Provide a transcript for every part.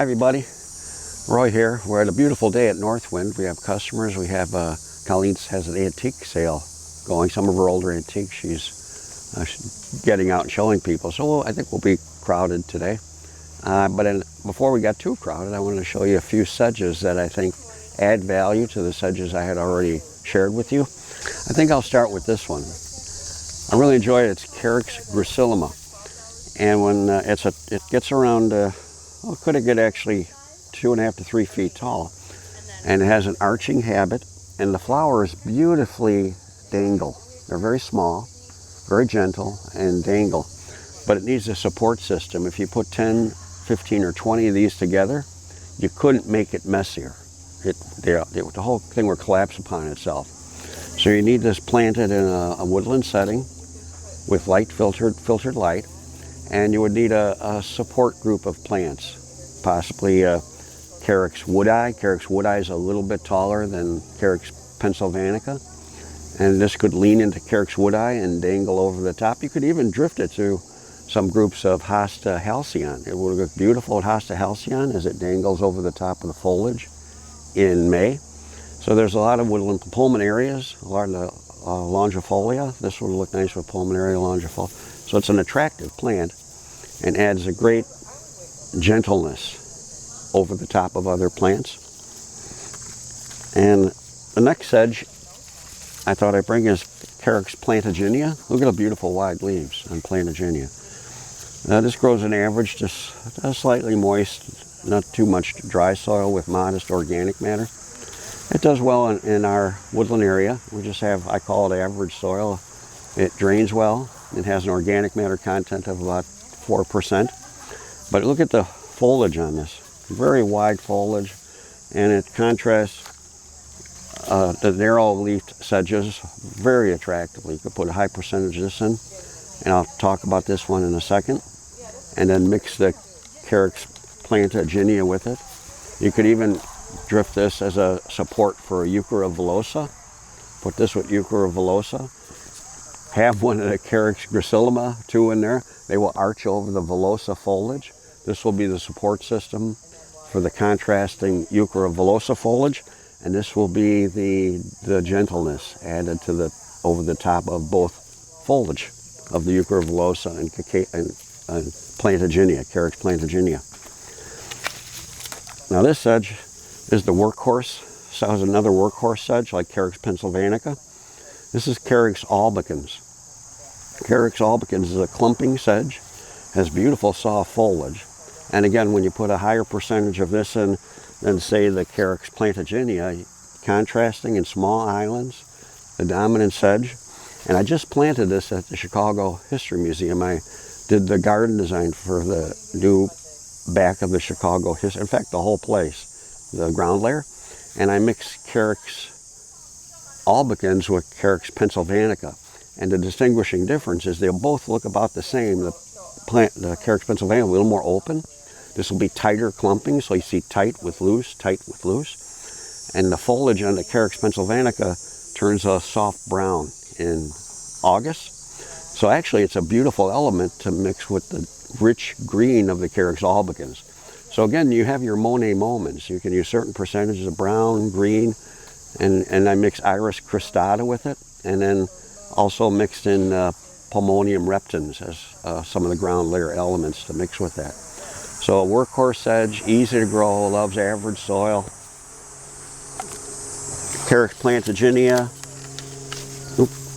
Hi everybody, Roy here. We're at a beautiful day at Northwind. We have customers. We have Colleen has an antique sale going. Some of her older antiques she's getting out and showing people. So I think we'll be crowded today. Before we got too crowded, I wanted to show you a few sedges that I think add value to the sedges I had already shared with you. I think I'll start with this one. I really enjoy it. It's Carys Gracilima. And when it gets around could it get actually 2.5 to 3 feet tall, and it has an arching habit, and the flowers beautifully dangle. They're very small, very gentle, and dangle, but it needs a support system. If you put 10, 15, or 20 of these together, you couldn't make it messier. The whole thing would collapse upon itself. So you need this planted in a woodland setting with light filtered light. And you would need a support group of plants, possibly Carex woodi. Carex woodi is a little bit taller than Carys Pensylvanica, and this could lean into Carex woodi and dangle over the top. You could even drift it to some groups of Hosta halcyon. It would look beautiful at Hosta halcyon as it dangles over the top of the foliage in May. So there's a lot of woodland pulmonarias, a lot of longifolia. This would look nice with pulmonaria longifolia. So it's an attractive plant and adds a great gentleness over the top of other plants. And the next sedge I thought I'd bring is Carys Plantaginia. Look at the beautiful wide leaves on Plantaginia. This grows in average, just slightly moist, not too much dry soil with modest organic matter. It does well in our woodland area. We just have, I call it average soil. It drains well. It has an organic matter content of about 4%. But look at the foliage on this. Very wide foliage, and it contrasts the narrow-leafed sedges very attractively. You could put a high percentage of this in, and I'll talk about this one in a second. And then mix the Carys Plantaginia with it. You could even drift this as a support for Euchera villosa. Put this with Euchera villosa. Have one of the Carys Gracilima, 2 in there. They will arch over the villosa foliage. This will be the support system for the contrasting Euchera villosa foliage, and this will be the gentleness added to over the top of both foliage of the Euchera villosa and Plantaginia, Carys Plantaginia. Now this sedge is the workhorse. So it's another workhorse sedge like Carys Pensylvanica. This is Carys albicans. Carys albicans is a clumping sedge, has beautiful soft foliage. And again, when you put a higher percentage of this in than say the Carys Plantaginia, contrasting in small islands, the dominant sedge. And I just planted this at the Chicago History Museum. I did the garden design for the new back of the Chicago History, in fact the whole place, the ground layer. And I mixed Carys albicans with Carys Pensylvanica, and the distinguishing difference is they'll both look about the same. The Carys Pensylvanica a little more open. This will be tighter clumping, so you see tight with loose, and the foliage on the Carys Pensylvanica turns a soft brown in August. So actually it's a beautiful element to mix with the rich green of the Carys albicans. So again, you have your Monet moments. You can use certain percentages of brown, green, and I mix Iris cristata with it, and then also mixed in Pulmonium reptans as some of the ground layer elements to mix with that. So a workhorse sedge, easy to grow, loves average soil. Carys Plantaginia.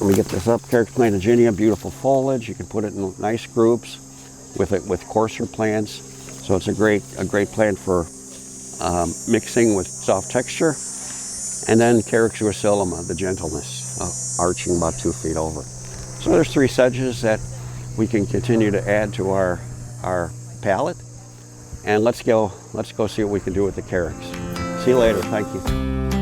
Let me get this up. Carys Plantaginia, beautiful foliage. You can put it in nice groups with coarser plants. So it's a great plant for mixing with soft texture. And then Carys Gracilima, the gentleness, arching about 2 feet over. So there's 3 sedges that we can continue to add to our palette. And let's go see what we can do with the Carex. See you later. Thank you.